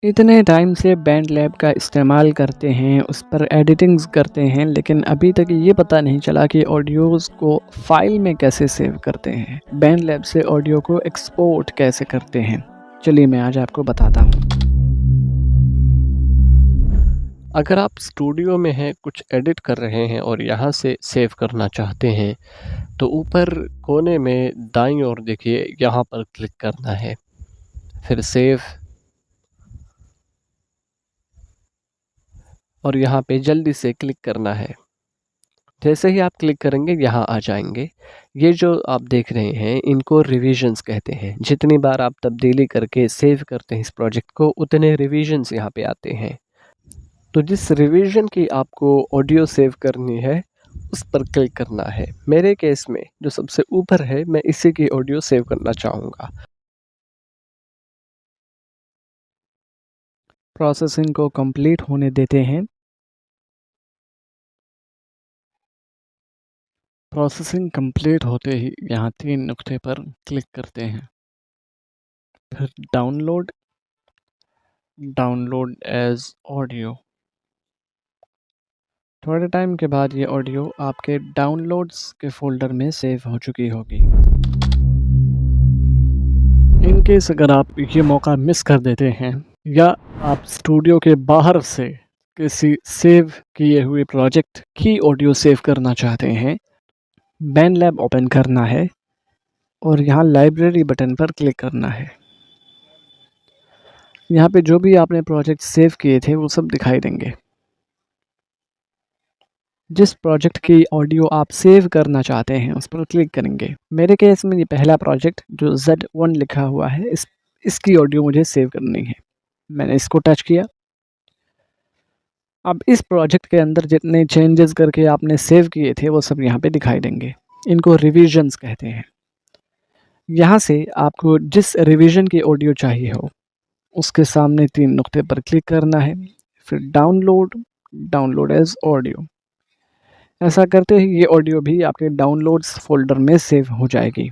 इतने टाइम से band lab का इस्तेमाल करते हैं, उस पर एडिटिंग्स करते हैं, लेकिन अभी तक ये पता नहीं चला कि ऑडियोज़ को फ़ाइल में कैसे सेव करते हैं। बैंड लैब से ऑडियो को एक्सपोर्ट कैसे करते हैं। चलिए मैं आज आपको बताता हूँ। अगर आप स्टूडियो में हैं, कुछ एडिट कर रहे हैं और यहाँ से सेव करना चाहते हैं, तो ऊपर कोने में दाईं ओर देखिए, यहाँ पर क्लिक करना है। फिर सेव और यहाँ पे जल्दी से क्लिक करना है। जैसे ही आप क्लिक करेंगे यहाँ आ जाएंगे। ये जो आप देख रहे हैं इनको रिविजन्स कहते हैं। जितनी बार आप तब्दीली करके सेव करते हैं इस प्रोजेक्ट को, उतने रिविजन्स यहाँ पे आते हैं। तो जिस रिवीजन की आपको ऑडियो सेव करनी है उस पर क्लिक करना है। मेरे केस में जो सबसे ऊपर है, मैं इसी की ऑडियो सेव करना चाहूँगा। प्रोसेसिंग को कंप्लीट होने देते हैं। प्रोसेसिंग कंप्लीट होते ही यहाँ 3 नुक्ते पर क्लिक करते हैं। फिर डाउनलोड एज़ ऑडियो। थोड़े टाइम के बाद ये ऑडियो आपके डाउनलोड्स के फ़ोल्डर में सेव हो चुकी होगी। इन केस अगर आप ये मौका मिस कर देते हैं या आप स्टूडियो के बाहर से किसी सेव किए हुए प्रोजेक्ट की ऑडियो सेव करना चाहते हैं, बैंड लैब ओपन करना है और यहाँ लाइब्रेरी बटन पर क्लिक करना है। यहाँ पे जो भी आपने प्रोजेक्ट सेव किए थे वो सब दिखाई देंगे। जिस प्रोजेक्ट की ऑडियो आप सेव करना चाहते हैं उस पर क्लिक करेंगे। मेरे केस में ये पहला प्रोजेक्ट जो Z1 लिखा हुआ है, इसकी ऑडियो मुझे सेव करनी है। मैंने इसको टच किया। अब इस प्रोजेक्ट के अंदर जितने चेंजेस करके आपने सेव किए थे वो सब यहाँ पे दिखाई देंगे। इनको रिविजन्स कहते हैं। यहाँ से आपको जिस रिवीजन की ऑडियो चाहिए हो उसके सामने 3 नुक्ते पर क्लिक करना है। फिर डाउनलोड एज ऑडियो। ऐसा करते ही ये ऑडियो भी आपके डाउनलोड्स फ़ोल्डर में सेव हो जाएगी।